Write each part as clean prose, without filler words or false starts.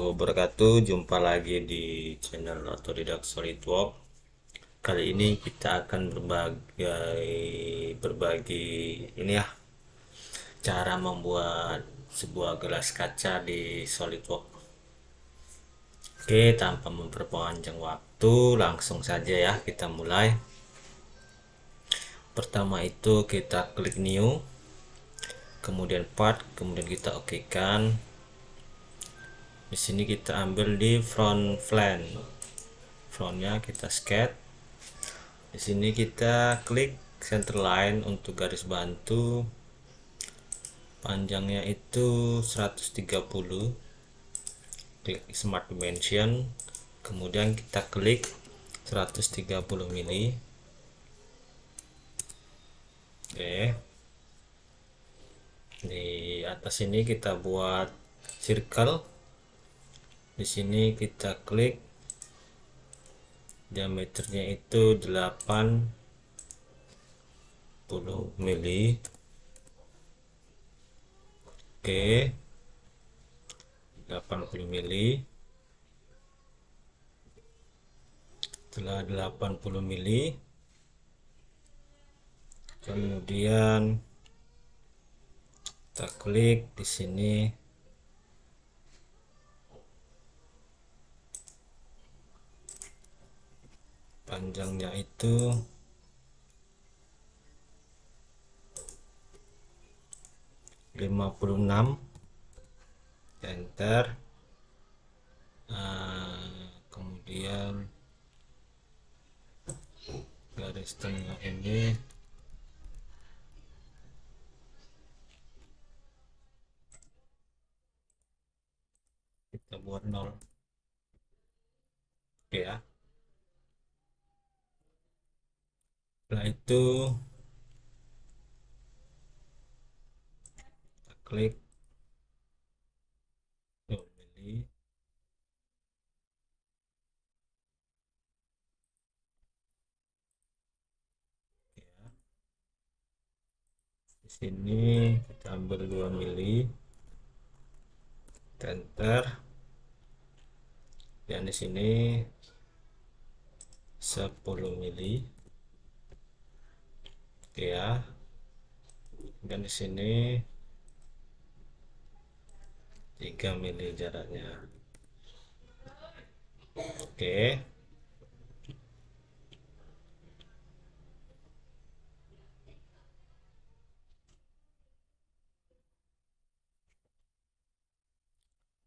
wabarakatuh. Jumpa lagi di channel Otodidak SolidWorks. Kali ini kita akan berbagi ini ya, cara membuat sebuah gelas kaca di SolidWorks. Oke, tanpa memperpanjang waktu, langsung saja ya kita mulai. Pertama itu kita klik new, kemudian part, kemudian kita okekan. Di sini kita ambil di frontnya kita sketch. Di sini kita klik center line untuk garis bantu, panjangnya itu 130. Klik smart dimension, kemudian kita klik 130 mili. Oke, di atas ini kita buat circle. Di sini kita klik diameternya itu 80 mili. Oke, 80 mili. Setelah 80 mili, kemudian kita klik di sini panjangnya itu 56, enter. Kemudian garis tengah ini kita buat 0. Oke ya, setelah itu kita klik 2 mili. Ya, di sini kita ambil 2 mili, enter. Dan di sini 10 mili. Oke ya, dan di sini 3 mili jaraknya. Oke,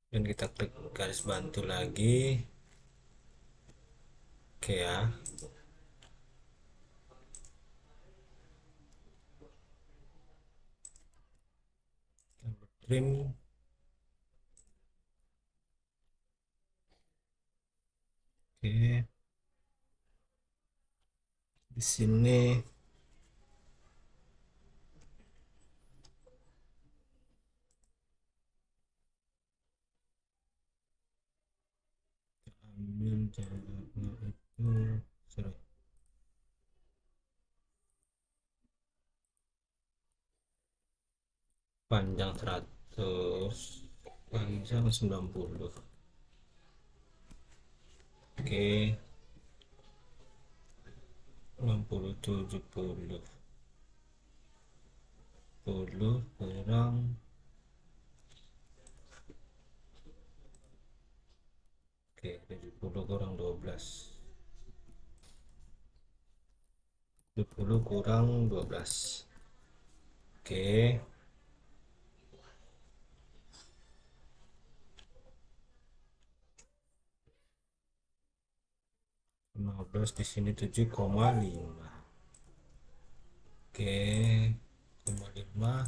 dan kita klik garis bantu lagi. Oke ya, trim. Oke, di sini ambil jaraknya itu, sorry, panjang 100, panjang 90. Oke, 60, 70, 10 kurang, oke, 70 kurang 12, 70 kurang 12. Oke, 15, di sini 7,5. Oke, 7,5.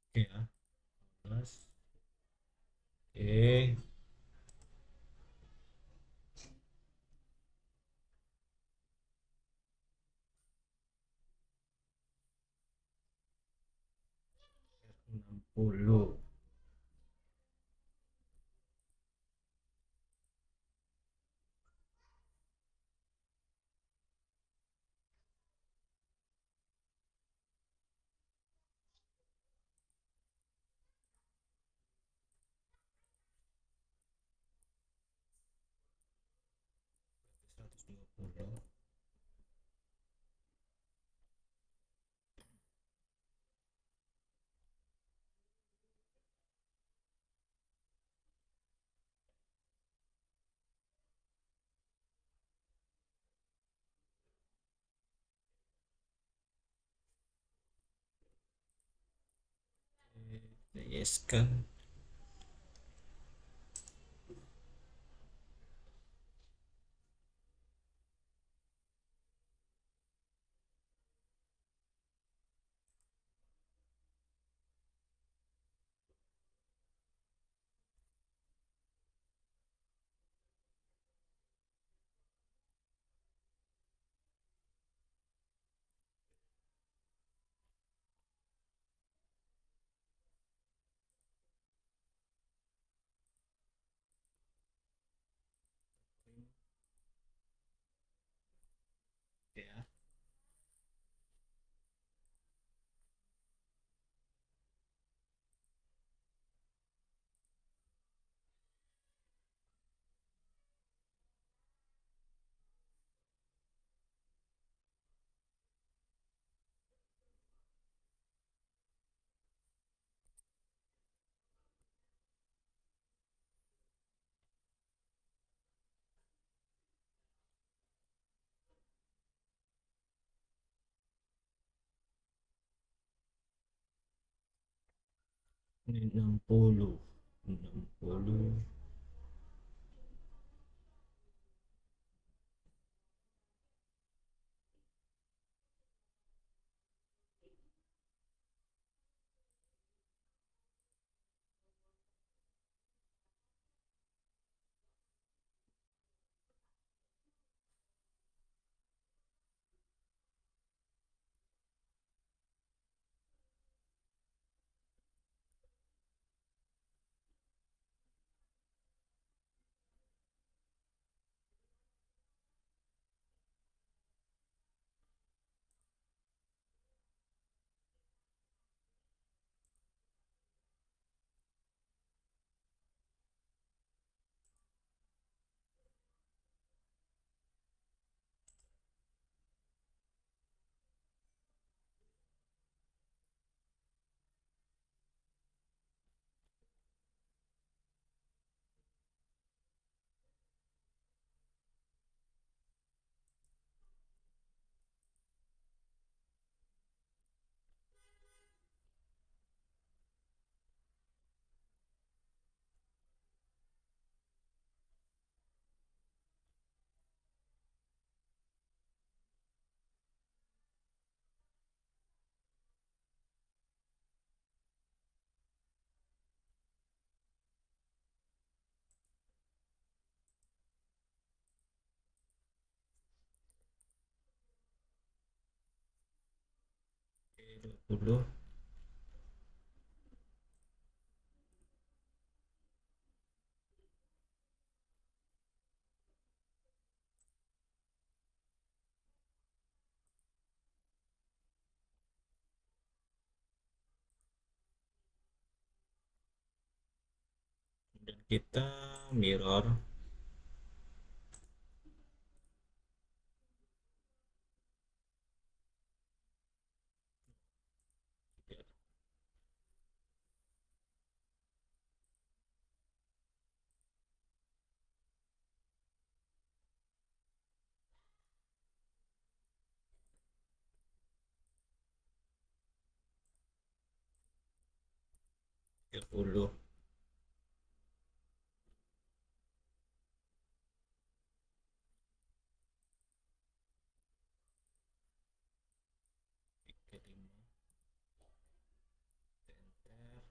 Oke ya, 15. Oke, 60. Puluh. 60. Yes kan. 60. 60. Oke, 20. Dan kita mirror. Tiga puluh. Tiga lima. Enter.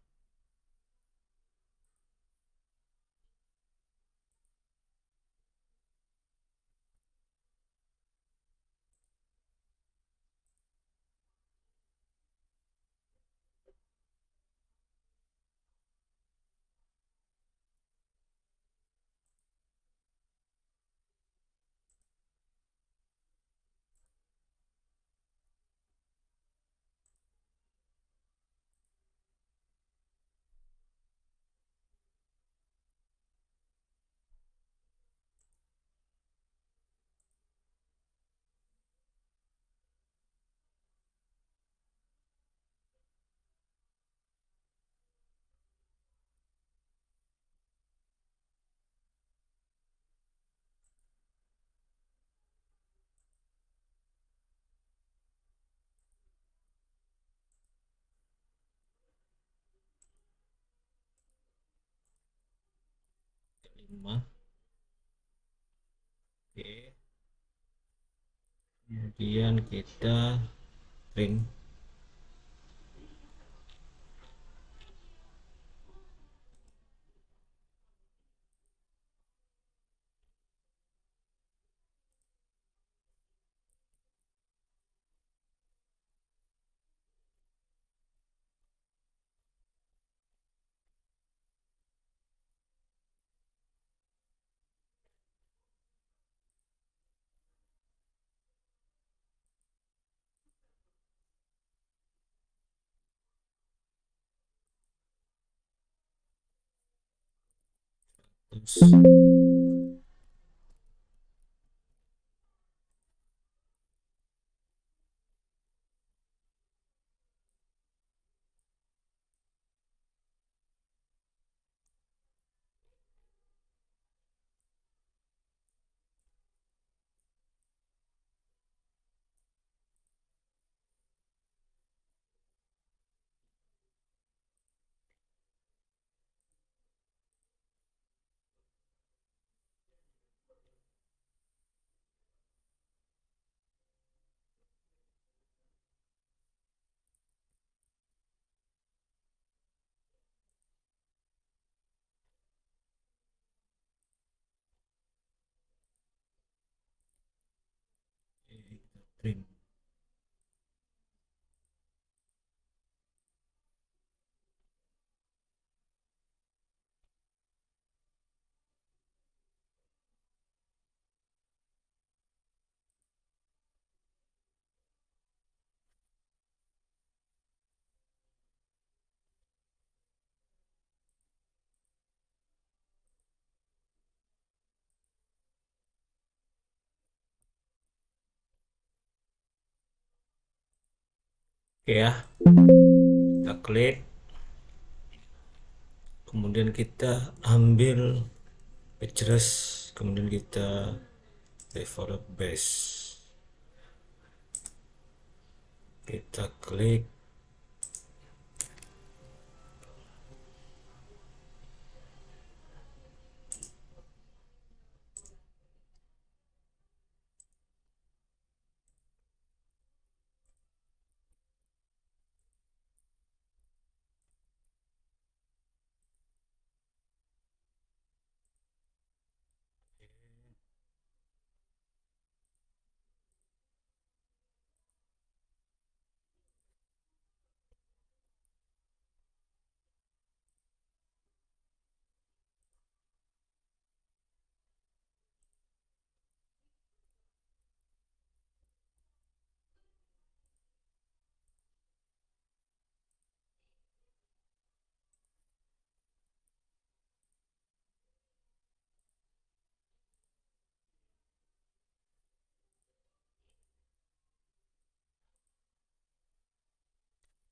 5. Oke, kemudian kita trim. Terus kita trim. Oke ya, kita klik, kemudian kita ambil pictures, kemudian kita develop base, kita klik.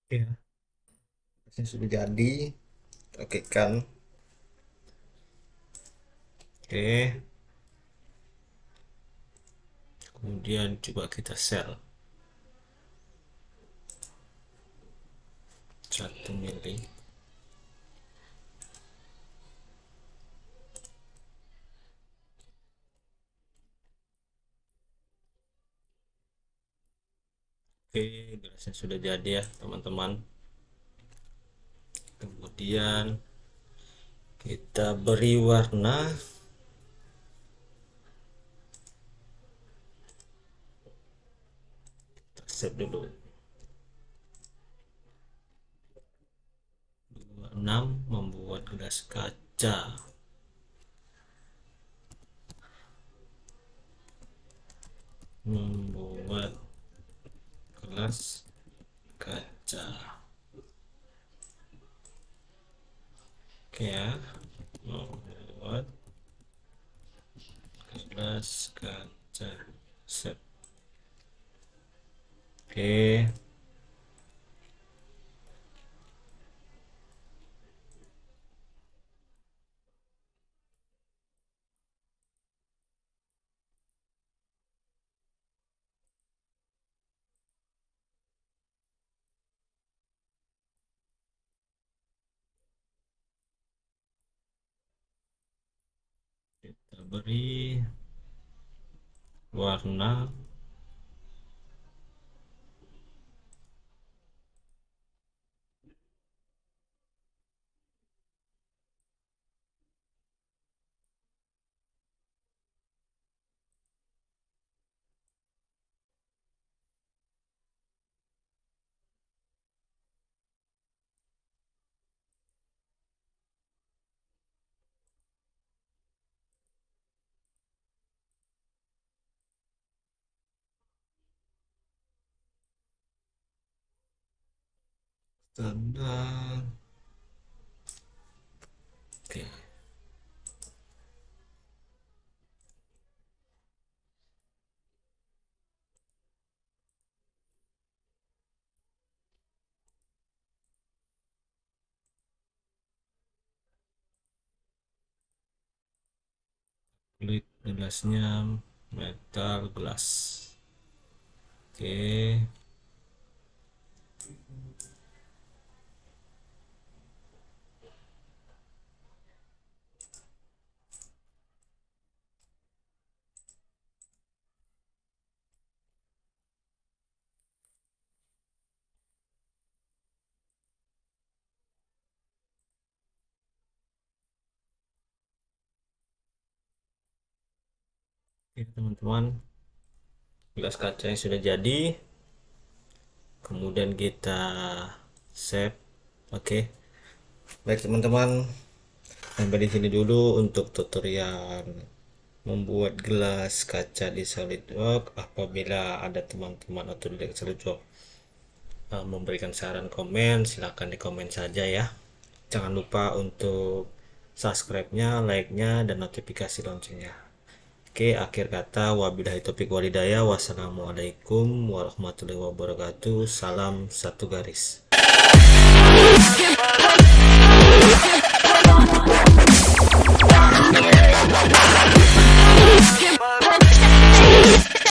Ya, ini sudah jadi. Oke kan, oke, kemudian coba kita share 1 mili. Oke, gelasnya sudah jadi ya teman-teman. Kemudian kita beri warna, kita save dulu. 26 membuat gelas kaca. Membuat gelas kaca. Oke ya, membuat gelas kaca. Save. Oke. kita beri warna standar. Oke, kulit gelasnya metal gelas. Oke, oke teman-teman, gelas kaca yang sudah jadi. Kemudian kita save. Oke, baik teman-teman, sampai di sini dulu untuk tutorial membuat gelas kaca di SolidWorks. Apabila ada teman-teman atau di SolidWorks memberikan saran komen, silahkan di komen saja ya. Jangan lupa untuk subscribe-nya, like-nya, dan notifikasi loncengnya. Oke, akhir kata wabillahi taufiq walhidayah. Wassalamualaikum warahmatullahi wabarakatuh. Salam satu garis.